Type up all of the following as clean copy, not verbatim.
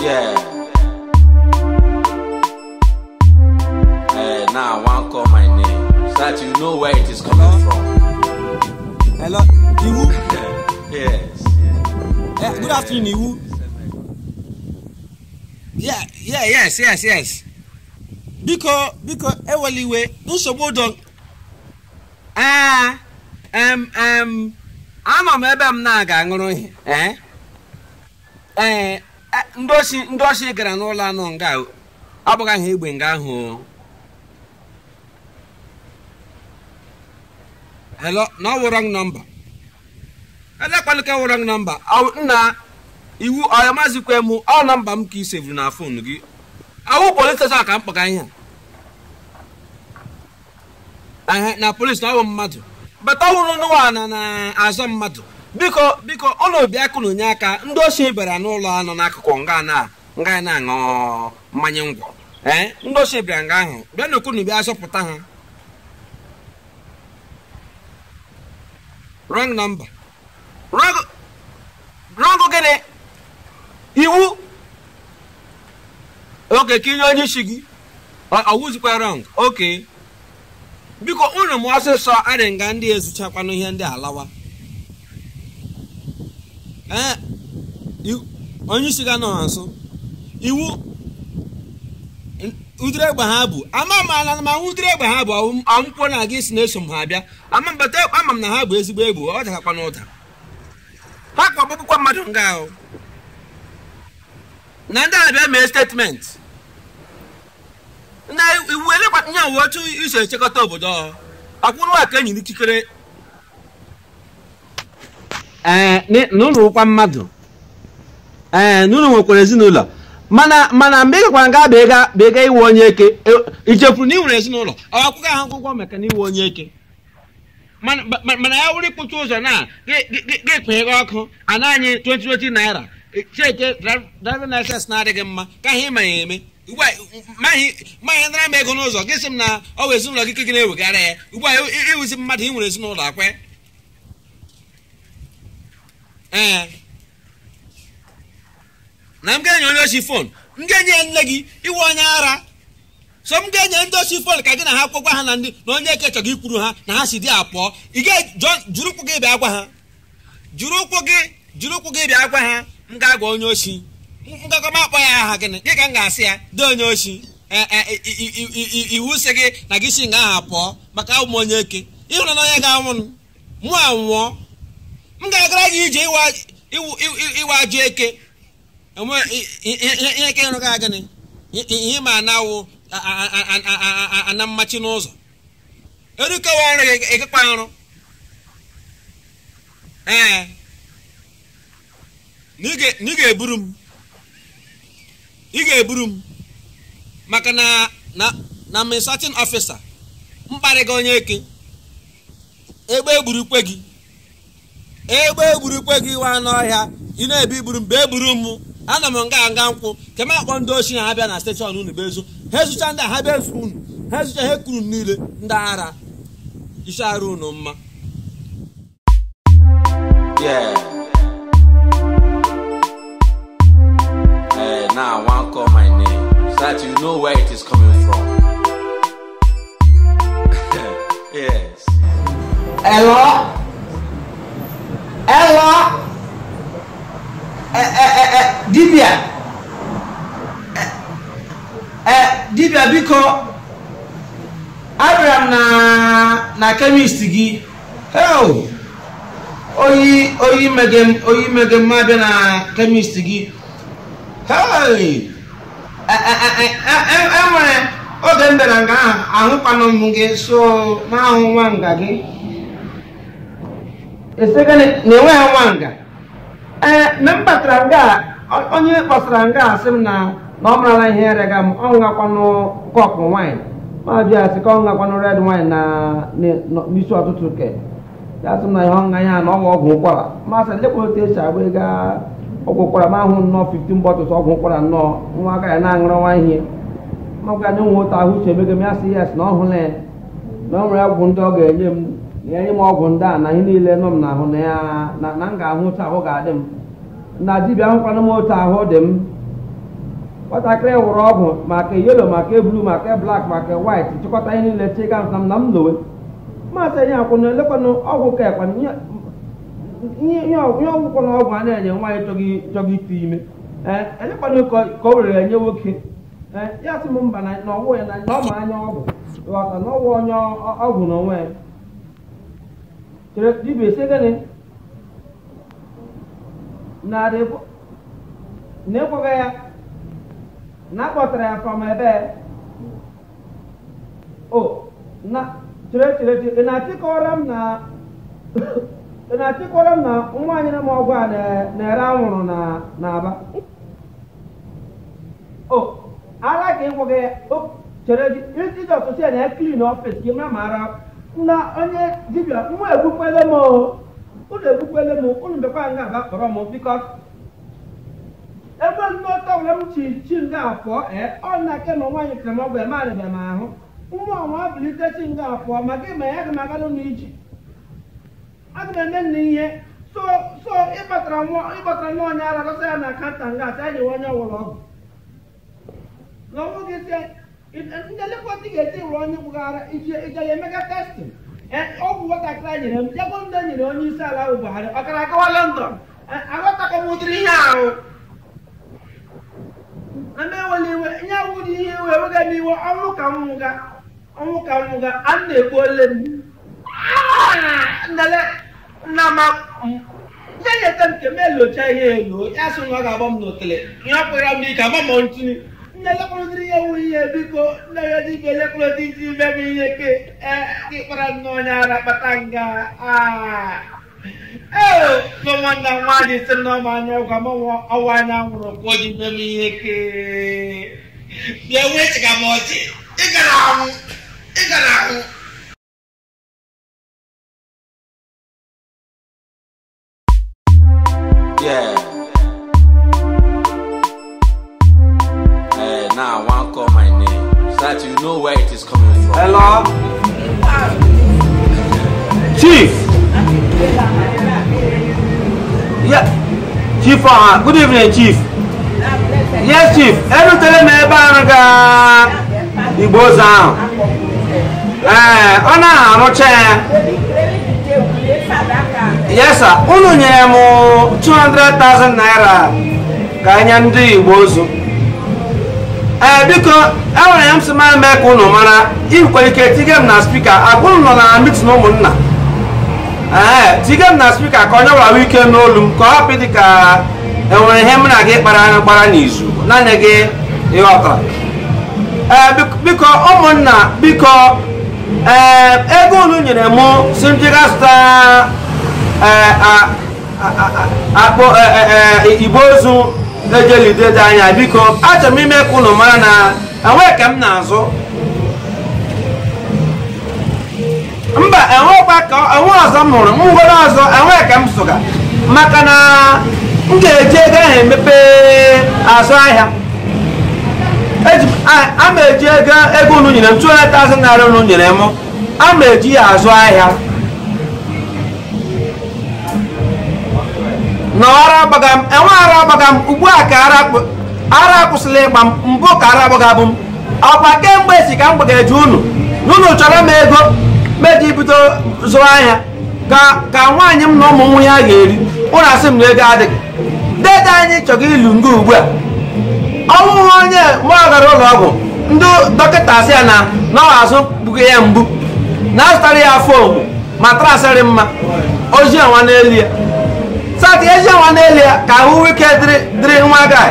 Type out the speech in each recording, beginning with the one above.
Yeah. Now I want to call my name so that you know where it is coming from. Hello, Iwu? Yes. Good afternoon, Iwu. Yes. Because eweliwe nsogbu don. Ama m ebe m na-aga aṅụrụ ihe. Ndoshi gara n'ụlọ anọ nga abụghị ahụ egbe nga ahụ. Hello, no wrong number. Wrong number. Na Iwu ayamazikwe mu all number m ka save na phone gị. Awu police station ka mkpọga ihe. Na police na awu mmadụ. But ọwụrụ n'ụwa na azọ mmadụ. Biko ụlọ obi aka n'onye aka ndị oshi bịara n'ụlọ anọ n'akụkụ nga na-aṅụ mmanya ngwọ. Ndị oshi bịara nga ahụ bịa n'okwu na bịa azọpụta ha. Wrong number. Wrong again. Iwu. Okay, kinyo onye isi gị. Awụzikwa wrong. Okay. Biko unu m ọsịsọ adị nga ndị ezuchakwanụ ihe ndị alawa. Onye isi ga nọ nso. Iwu. Udire egbe ha bụ. Ma udire egbe ha bụ amụpụ na gị si na-eso m ha bịa. Ama m na ha bụ ezigbo egbe. Ọ dakakwa n'ụda. Ha kpọkpụkwa mmadụ nga ahụ. Na ndị abịa mee statement. Na iwu elekwa nye otu iso echekọta obodo. Akwụrụ aka enyi n'ikikere. N'ụlọ ụkwa mmadụ. N'ụlọ nwekwara ezinụlọ. Mana mgbe ịgakwa nga bega iwe onye eke. Ichefuru na ị nwere ezinụlọ. Ọ akwụkwọ ahụ akwụkwọ maka na iwe onye eke. Mana ya wuri kputu ụzọ na ga-ekweghị ọkụ ana anyị 20 naira cheke driving license na-adịghị mma ka ihe ma ya eme ma ihe nara m ego n'ụzọ gị sị m na ọ wụ ezinụlọ gị kegị na-ewegara ya ugbu a iwuzi mmadụ ị nwere ezinụlọ akwe na m ga-enye onye ochi fon m ga-enye nne gị iwe onye ara so m ga-enye ndị ochi fon ka gị na ha kwụgwa ha na onye eke chọrọ ikwuru ha na ha si dị apụọ ị jụrụ ụkwụ gị bịa gwa ha jụrụ ụkwụ gị bịa gwa ha m ga-agwa onye ochi ngakọ m akpọ ya aha gịnị gị ka m ga-asị ya dị onye ochi iwu sị gị na gị si nga aha pụọ maka ụmụ onye eke ịhụrụ na onye ga-anwụ mụ anwụọ m ga-agara gị ije iwe ajụ eke ihe eke ịrụ ga gịnị ihe ma na-awụ ana mmachi n'ụzọ erukewa ọrụ ekekwa ọrụ ị ga-eburu m maka na m certain officer mkparị gị onye eke egbe egburukwe gị wa n'ọhịa ị na-ebi iburu m bee buru m ana m nga nkwụ ke m akpọ ndị ochi ha bịa na steshọn unu bezu ha ezucha ndị ha bịa ezu unu ha ezucha ha ekuru niile ndị ara isi arụ unu mma. Now I want to call my name so that you know where it is coming from. Yes. Hello. Dibia biko abịara m na chemist gị. Oyi mege m abịa na chemist gị. Enwere oge m bịara nga ahụkwanụ m gị so ma ahụ nwa nga gị esega na-enweghị nwa nga m batara nga onye kpọsara nga asị m na ọ marala ihe erega m ọ nwakwanụ kọpụ wine ma jụ asị ka ọ nwakwanụ red wine na n'isi ọtụtụ ke ya sị m na ihe ọṅụṅụ ya na ọgwụ ụkwara masị lekwa otu esi agba ego ọgwụ ụkwara ma ahụ nnọọ 15 bottles ọgwụ ụkwara nnọọ nwa aka ya na-aṅụrụ nwa ihe makwa na nwe otu ahụ uche emego m ya sị yes na ọ hụla ya na ọ nwere ọgwụ ndị ọ ga-enye m na enye m ọgwụ ndị a na ihe niile nọ m n'ahụ na ya na m ga-ahụ otu ahụ ga-adị m na dibịa ahụkwana m otu ahụ dị m nwatakịrị wụrụ ọgwụ maka yelo maka blu maka blak maka white chịkọta ihe niile chịga nsa m na m lowe masị enye akwụna elekwana ọgwụ ka ekwana ihe ọgwụkwọ na ọgwụ a na-enye nwaanyị chọghị ite ime elekwana ka o were enye nwoke ya sị m mba na ọwụ ya na ọma anya ọgwụ ghọta na ọwụ onye ọgwụ na onwe ya chere dibia esi gịnị na-ekweghị ya na akpọtara ya from ebe na chere ị na-achịkọrọ m na nwa anyị na m ọgwụ a na-ere anwụrụ na Aba ara ka ịgwọghị ya chere iji ọtụtụ ya na klin ọfịs gị ma mara na onye dibịa nwa egbukwele m unu bekwa nga Aba kpọrọ m bikọs ebe nnọta were m chi nga afọ ọ na ke na nwaanyị kere m ọgwụ emarịbịa m ahụ nwa ọnwa bilite chi nga afọ maka ịma ya ga m agalụ n'iji aga m eme nna ihe so ịkpatara nwa onye ara gọsa ya na kanta nga asị anyị onye ọwụrụ ọgwụ na ọnwụ gị si ndị nlekọta ga-eti wụrụ onye gbụghara ije ya emega testin ọgwụ nwatakịrị a nyere m jegbo ndị nyere onye isi ala ahụ Buhari ọkara agawa London aghọtakọ m ụdịrị ihe ahụ ana ewele iwe nye awụdị ihe iwe wega m iwe ọnwụ ka nwụga a na-ekwu ole m nna ma nye nyeta nke m elocha ihe elo ya sị na ọ ga-agba m n'otele ihe ọ kpụra m n'ike agba m ntụnye nne lekọrọdịrị ihe nwe ihe biko nne ya dịka elekọrọdị isi ime m ihe ke ịkpara nne onye ara kpata nga nwanne nwaanyị si n'ọma anya ụka m ọwa anya nwụrụ ka o ji ime m ihe ke bịa wechịga m ọchị ị gara ahụ Yeah. Now I want to call my name so that you know where it is coming from. Hello? Chief! Yeah. Chief, good evening, Chief. Yes, Chief. Every time I bang the boss down. Yes, sir. Unu nyemo 200,000 naira kanya ndị Igbo zo. Biko enwere m sị ma mee ka unu mara ikwere ike tigem na speaker agwụrụ nọ na meeting ụmụnna. Tigem na speaker ka onye gwara ike n'olu m ka ọ hapụ dị ka enwere ihe m na gị gbara n'izu naanị gị ịghọtara. Biko ụmụnna biko ego unu nyere mụ si m jiga zụta akpọ Igbo ozu ejelide dị anya biko achọrọ m ime ka unu mara na enwe ka m na-azụ mba enwekwa ka enwe ọzọ m hụrụ m ngwere ọzọ enwe ka m zụga maka na m ga-eji ego ahụ emepe azụ ahịa a ma eji ego unu nyere m 200,000 naira unu nyere m a ma eji ya azụ ahịa na ọrụ agbaga m enwe ara agbaga m ugbu a ka ara akwụsịla ịgba m mbụ ka ara agbaga bụ m ọkwa kemgbe si ka m gbaga-eji unu chọrọ m ego meji bido zụrụ ahịa ka nwaanyị m na ụmụ nwunye a ga-eri ụlọ asị m na ego adịghị dede anyị chọrọ ilu nga ugbu a ọnwụhụ onye mụ gara ụlọ ọgwụ ndị dọkịta asị ya na azụ gbugo ya mgbu na azụtara ya fom matrasịrị mma oji nwa n'elu ya sati ezi nwa n'elu ya ka ahụ ike dịrị nwa gaa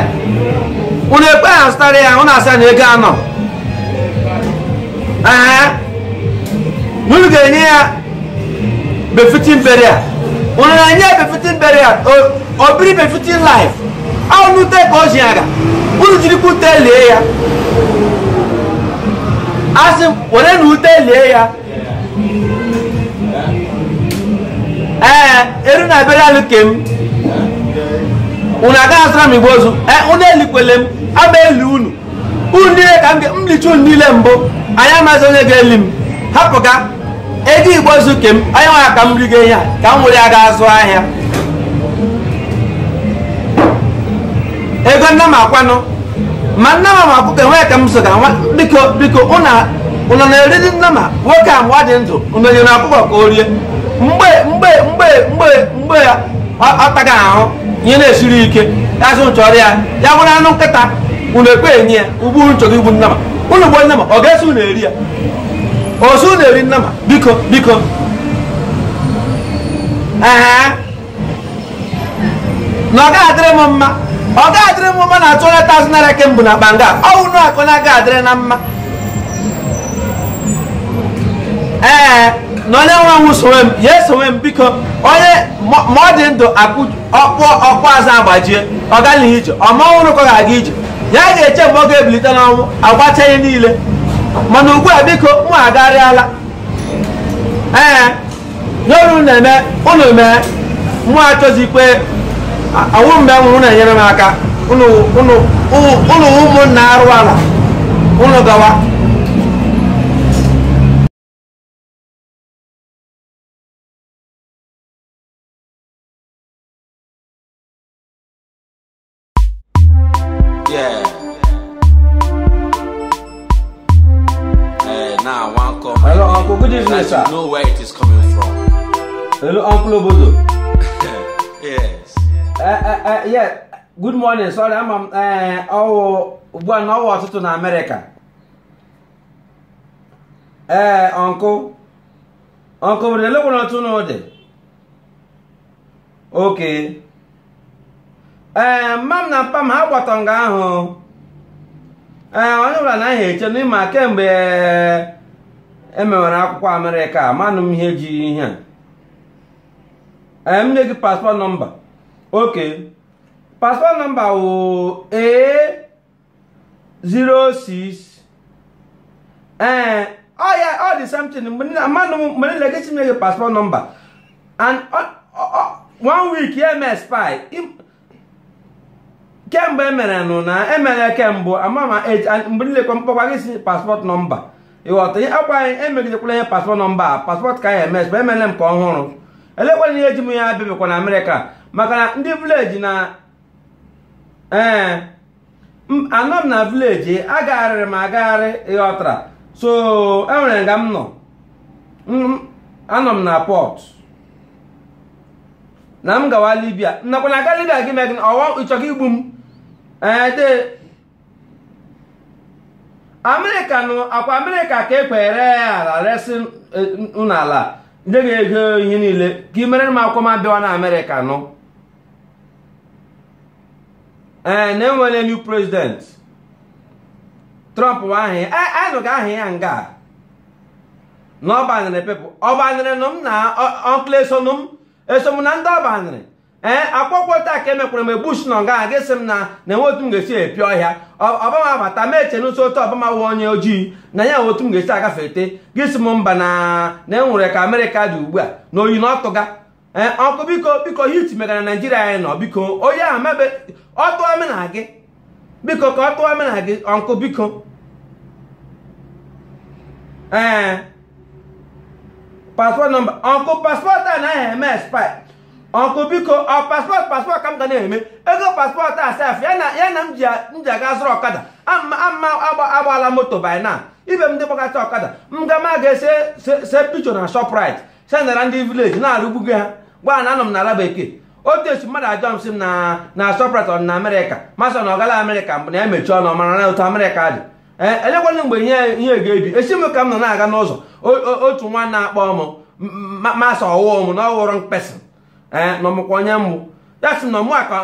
unu ekpe ya zụtara ya ụnụ asị na ego anọ unu ga-enye ya befitin beria unu na-enye befitin beria obiri befitin life ọnụ te ka o ji aga unu jiri ute lie ya asị were na ute lie ya eru na bere alụ kem unu aga azụra m Igbo ozu unu elikwele m ama eli unu niile ka m licha unu niile mbụ anyị amaghịzi onye ga-eli m hapụga ego Igbo ozu kem anya nwa ka m rigo ihe a ka m were ya ga azụ ahịa ego nna m akwanụ ma nnama ma akụkọ enwe ka m so ga biko ụnụ na-eri nnama nwoke a mgbe ọ dị ndụ ụnụ nyere ọkụkọ ka o rie mgbe ya ọ taga ahụ ihe na-esiri ike ya sụ nchọrọ ya nwere anụ nkịta ụnụ ekwe enye ya ugbu nchọrọ igbu nnama ụnụ gbuo nnama ọ ga-esi ụnụ eri ya osu na-eri nnama biko na ọ ga-adịrị m mma na 200,000 naira kembụ na akpa nga ọwụ na akọ na aga adịrị na mma na onye nwe nwụ sowe m ya esowe m biko onye ma ọ dị ndụ ọkpụ azụ agbajie ọ gaghị ije ọmanwụrụ ka ọ ga-aga ije ya ga-eche mgbe ọ ga-ebilite n'ọnwụ agbacha ihe niile mana ugbu a biko mụ agarịala n'olu na-eme ụnụ mee mụ achọzikwe ọwụ mgbe nwụrụ na-enyere m aka ụnụ ụmụnna arụ ala ụnụ gawa Now, one call my Hello, name. Uncle. Good evening, sir. You know where it is coming from. Hello, Uncle Obodo. Yes. Yeah. Good morning. Sorry, I'm ugbu na ọwa ọtụtụ na America. Uncle Obodo, ele kwere otu n'ụdị. Okay. Mam na pam ha gbata nga ahụ. Onye ọbụla na-ahịa eche n'ime kemgbe emewere akwụkwọ Amerịka amanụ m ihe ji ihe a m nye gị paspọt nọmba. Okay, paspọt nọmba wụ A06 ọ dị something mmanụ mgbe niile gị tinye gị paspọt nọmba and 1 week ya eme expire kemgbe emere nụ na emere kemgbe amama mgbe niile mkpọkwa gị si paspọt nọmba ịghọta ihe akwa anyị emegidekwala ihe paspọt nọmba paspọt ka ya eme emere m ka ọhụrụ elekwana ihe eji m ya bebekwa na Amerịka maka na ndị vileji na anọ m na vileji agagharịrị m agagharị ịghọtara so enwere nga m nọ anọ m na pọt na m gawa Libya nakwa na aga Libya gị megị ọwa ịchọga igbu m Amerịka nụ akwa Amerịka ka ekwere ala resi ụnụ ala ndị ga-ego ihe niile ka ị mere m akwụkwọ m abịawa na Amerịka nụ na-enwere new president Trump ahụ anyị nụga ahụ ya nga na ọ banyere pepụ ọ banyere nụ m na ọnkụl eso m na ndị ọ banyere akwụkwọ taa ka emekwara m Bush nọ nga ga-esi m na enwe otu m ga-esi epi ọhịa ọbama abata ma eche n'ụsọ otu ọbama wụ onye ojii na ya otu m ga-esi agafete gị si m mba na enwere ka Amerịka dị ugbu a na oyi na ọtụga ọkụ biko hit megara na Naijiria anyị nọ biko onye ahụ mebe ọtụọ mena gị biko ka ọ tụọ mena gị ọnkụ biko paspọt nọmba ọnkụ paspọt a naghị eme expire ọnkụ biko ọ paspọt ka m ga na-eme ego paspọt a sef ya na m ji aga zụrụ ọkada ama agbaala moto by now ibe m ndị gbakọta ọkada m ga ma ga-ese picho na Shoprite sendara ndị vileji na-arụgbugo ha gwa na anọ m na ala bekee otu esi mmadụ ajọ m si m na Shoprite ọ na Amerịka masọ na ọ gala Amerịka mbụ na emechi ọnụ mara na otu Amerịka dị elekwana mgbe ihe ga-ebi esi m ka m nọ na-aga n'ụzọ otu nwa na-akpọ m masọ ọwụọ m na ọwụrụ mkpesị nọmụkwa onye mbụ ya sị na mụ aka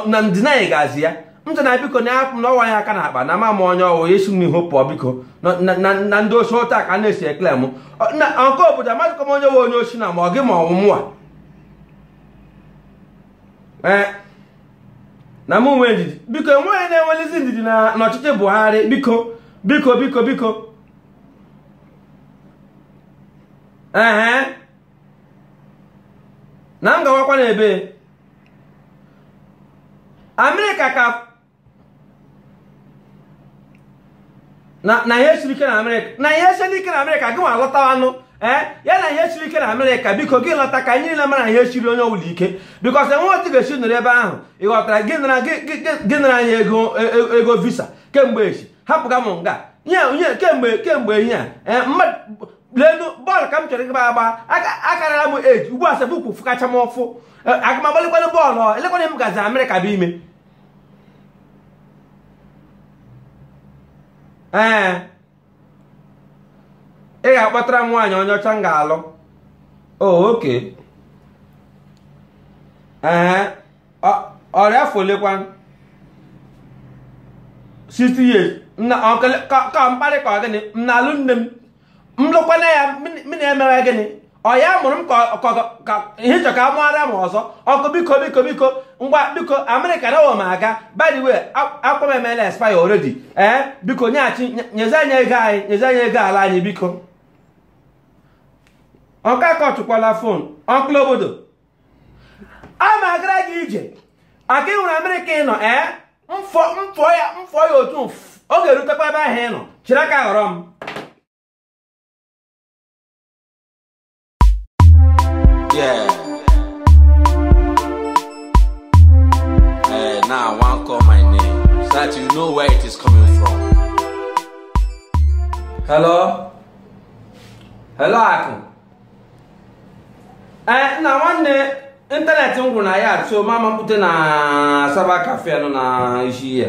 na ndịna anyị gazi ya m sị na biko na-apụ na ọwa ya aka na akpa na ama m onye ọwụ ya esi m n'ihu pụọ biko na ndị ochi otu aka na-esi ekele m na nke obodo amasịkọ m onye nwe onye ochi na ma ọ gị ma ọwụ mụwa na m nwe ndidi biko enweghị na-enwelizi ndidi na ọchịchị Buhari biko na m gawakwa n'ebe Amerịka ka na ihe siri ike na Amerịka gị nwa alọtawa anụ ya na ihe siri ike na Amerịka biko gị lọta ka anyị niile mara ihe siri onye ọbụla ike bikos enwe otu ga-esi nọrọ ebe ahụ ị ghọtara gị nara anyị ego visa kemgbe echi hapụga m nga nye kemgbe ihe a mmadụ lenu bọọlụ ka m chọrọ ịgba agba akarara m eji ugbu a sebukwu fụkacha m ọfụ agụmagbalịkwanụ bọọlụ elekwana m gazi Amerịka bụ ime ị ga-akpọtara m nwaanyị onye ọcha m ga-alụ oke ọrịa afọ olekwa 60 years ka mkparị ka gịnị m na-alụ nne m lụkwana ya m na-emewe gịnị ọ ya mụrụ m ka ihe chọ ka mụara m ọzọ ọkụ biko ngwa biko Amerịka na ọwụ m aga by the way akwa m emela expire already biko nyeghachi nyezi anyị ego ala anyị biko ọka ka ọchụkwala fon ọkụlụ obodo a ma agara gị ije aka ị hụrụ Amerịka ị nọ mfọ ya otu ọ ga-erutekwa ebe ahụ ị nọ chiri aka ghọrọ m Yeah. Now I want to call my name so that you know where it is coming from. Hello? Hello, Akụ. Na nwanne ịntanetị m gwụrụ na ya so mama mpute na Saba Cafe nọ na isi ya.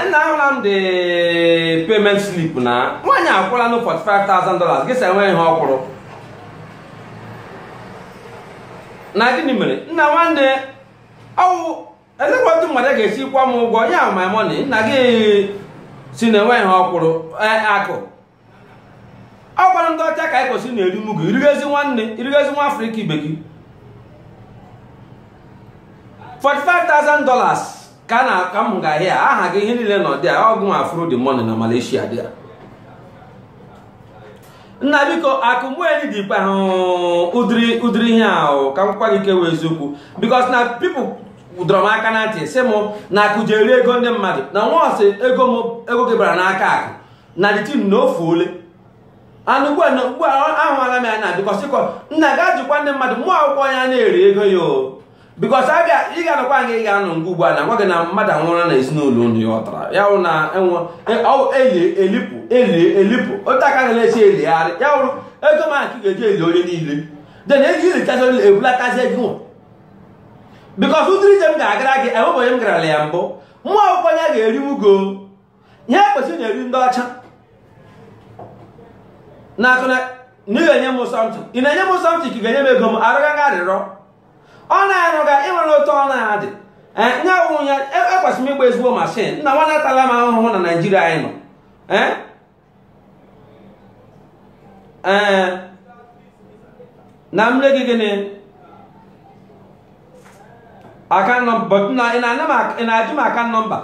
Nna ahụla m the payment slip na nwaanyị akwụla no $45,000 gị sa enweghị ihe ọ kwụrụ. Na gịnị mere nna nwanne ọwụ elekwa otu mmadụ ga-esi kwa m ụgwọ ya my money nna gị si na enweghị ọ kwụrụ Akụ ọ gwara ndị ọcha ka anyị kwesịrị na-eri mugu irigezi nwa Afrịka ibe gị $45,000 ka m ga-ahịa aha gị ihe niile nọ dị a ọgụ afro the money na Malaysia dị a nna biko Akụ mgbe dị ikpe ahụ ụdịrị ihe ahụ ka m gwa gị kewe eziokwu because na people dọrọ m aka na ntị sị m na Akụ ji eri ego ndị mmadụ na nwaọsị ego gị bara n'aka Akụ na ditin na ofu ole anụ ugbu a ahụala m ya na bikos ịkọ nna ga-ajụkwa ndị mmadụ mụ akwụkwọ ya na-eri ego ya o bikos ị ga-anọkwa nga ị ga-anọ nga ugbu a na gwa gị na mmadụ anwụrụ na ezinụlọ unu ya ọtara ya wụ na elipụ otu aka na-esi eligharị ya wụrụ ego m Akụ ga-eji eli onye niile den ego iletazi ebulatazi gị nwa bikos ụdịrị ije m ga-agara gị enwebụ onye m garala ya mbụ mụ akwụkwọ ya ga-eri mugo ihe kwesịrị na-eri ndị ọcha na-akụ na ị ga-enye m something ị na-enye m something ka ị ga-enye m ego m arụga ga arịrọ ọ na-arụga ịnwere otu ọ na-adị nye awụrụ ya ekwesịrị m ịgba ezigbo mashin nna nwa natala m ahụhụ na Naịjirịa anyị nọ na mle gị gịnị aka nọmba ị na-ajụ m aka nọmba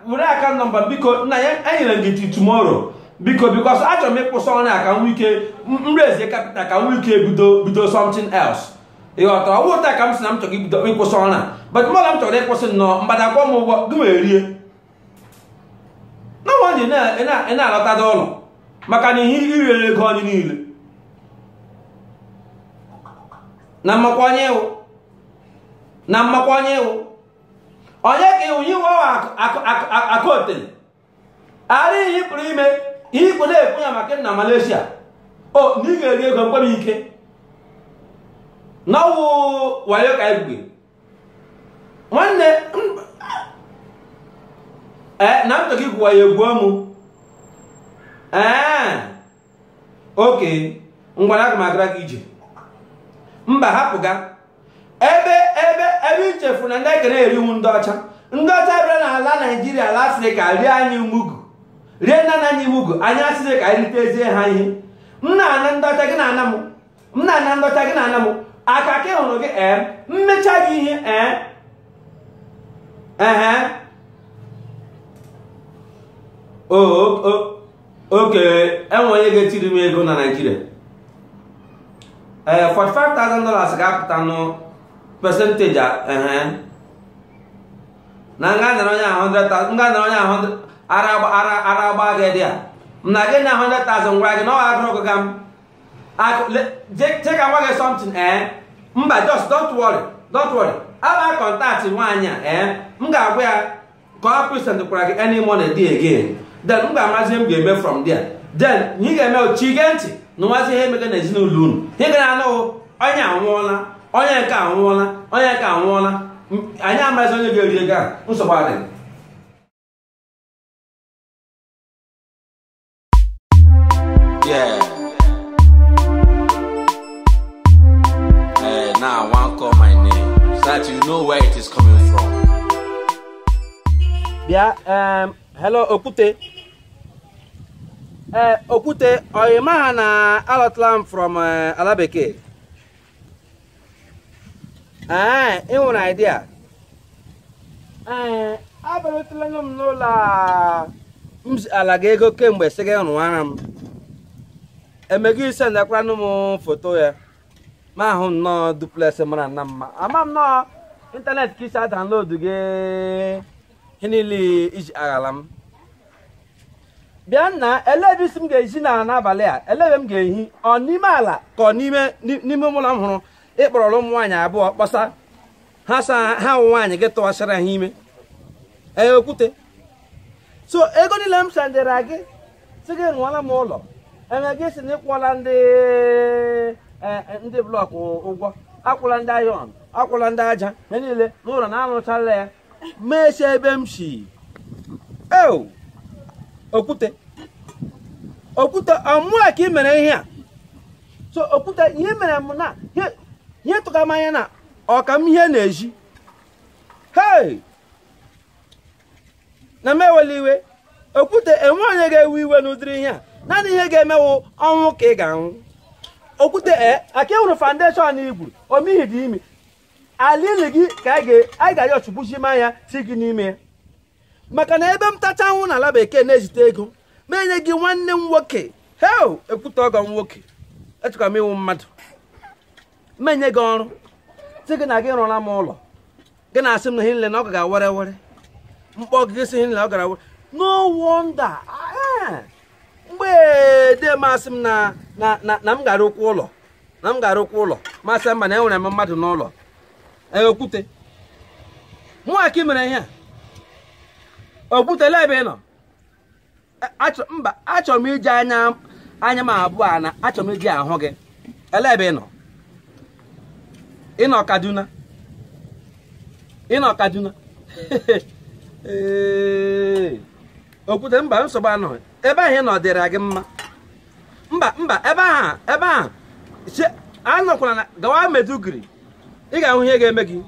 were aka nọmba biko nna ya enyere m gị tomorrow biko bikos achọrọ m ịkwụsị ọrụ a ka m nwee ike mrezie kapịtal ka m nwee ike bido something else ịghọtara ọ bụ ụta ka m si na m chọrọ ịkwụsị ọrụ a but mọla m chọrọ ịkwụsị nnọọ mgbadakwọ m ụgwọ gị wee rie na nwa ị na-alọtada ụlọ maka na ihe irere ego anyị niile na mmakwanye iwu onye ka iwu iwe Akụotele ara ihe pụrụ ime ihe ikwu na-ekwu ya maka na Malaysia o na ị ga-eri ego mkpọrọ ike n'ọwụ wayo ka egwuge nwanne na m chọrọ igwu wayo egwuo mụ oke ngwara aga m agara gị ije mba hapụga ebe ichefu na ndị ekere eriwu ndị ọcha bịara n'ala Naịjirịa ala Afrịka rie anyị mugu rie nna anyị mugu anyị asịrị ka anyị ritezie ha ihe m na-ana ndị ọcha gị na-ana m aka ka hụrụ gị mmecha gị ihe oke enwe onye ga-etiri m ego na Naịjirịa $45,000 ga-apụta nụ percentage na nga nara onye ahụ 100,000 nga nara onye ahụ ara agba gị dị a na gị na 100,000 ngwa gị na ọ agụrụ gị m take away something mba just don't worry aba contact nwaanyị a m ga-agwa ya ka ọ present kwara gị any money dị again then m ga-amazi m ga-eme from there then ị ga-eme ochi ge ntị na nwazi ihe emega na ezinụlọ unu ị ga na-anụ onye anwụọla onye nke anwụọla onye nke anwụọla anyị amazi onye ga-eri ego a nsogbu adịghị. Yeah. Now I want to call my name so that you know where it is coming from. Yeah, hello Okute. Okute, oyema na alotlam from Alabeke. You an idea. I believe them no la. Alagego came with second one. Emegi send a random photo ya. Ma hon no duplex man nama. Amam no internet kisa download ge hinili is agalam. Bianna elevisim ge jina na abale a elevem ge hi onime ala ko nime mulam huru e kporolo nwanya abo kpasa ha sa ha nwanya ge to asara hime Okute so ego ni lam sandera ge sige nwala mo ulo emege si ni kwala ndị blọk ụgwọ akwụla ndị ayon akwụla ndị aja niile n'ụlọ na-anụchala ya meesi ebe m si Okute ọmụa ka ị mere ihe a so Okute ihe mere m na ihe tụga m anya na ọka m ihe na-eji na m ewele iwe Okute enwe onye ga-ewe iwe n'ụdịrị ihe a naanị ihe ga-emewu ọnwụ ka ị ga-anwụ Okute aka ewuru foundation igwu omihi dị ime alili gị ka anyị ga-ayọ chụpụchi ya si gị n'ime maka na ebe m tacha anwụ na ala bekee na-ezite ego ma enye gị nwanne m nwoke Okute ọgọ m nwoke echekwa m ịwụ mmadụ ma enye gị ọrụ si gị na gị rụla m ụlọ gị na-asị m na ihe nle na ọ ga-awere were mkpọ gị si ihe nle ọ gara were no wonder mgbe de masị m na m gara ụkwụ ụlọ masị mba na enwere m mmadụ n'ụlọ Okute nwa ka mere ihe a Okute lee ebe ị nọ achọrọ m iji anya m abụọ na achọrọ m iji ahụ gị ele ebe ị nọ Kaduna Okute mba nsogbu anọ ebe ahụ ị nọ dịrị gị mma mba ebe ahụ anọkwala na gawa Meduguri ị ga-ahụ ihe ga-eme gị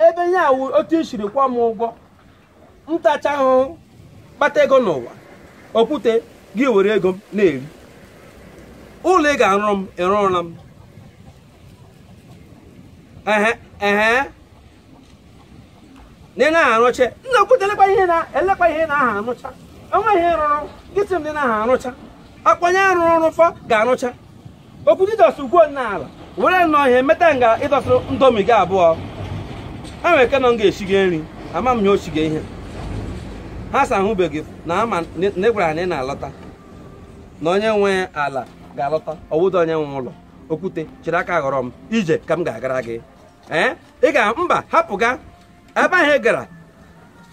ebe nye awụ otu isiri kwa m ụgwọ ntacha ahụ kpata ego n'ụwa Okute gị were ego m na-eri ụlọ ị ga-arụ m ịrụọla m ndị na-arụcha nna Okute elekwa ihe na-aha arụcha enweghị ihe rụrụ gịtị m dị na-aha arụcha akpanye arụ ọrụ fa ga-arụcha Okute ịdọsụ ugwo n'ala were nọ ihe meta nga ịdọsụ ndomi gị abụọ ha nwere ike nọ ga-esi gị nri ama m nye ochi gị ihe ha sa ahụbeghị na ama na gwara na ị na-alọta na onye nwe ala ga-alọta ọwụda onye nwe ụlọ Okute chịrị aka ghọrọ m ije ka m ga-agara gị ị ga mba hapụ ga ebe ahụ ị gara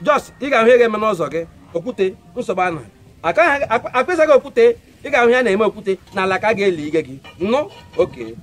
jos ị ga-ahụ ihe ga-eme n'ụzọ gị Okute nsogbu anaghị akpịsaghị Okute ị ga-ahụ ya na-eme Okute n'ala ka a ga-eli ige gị nnụ oke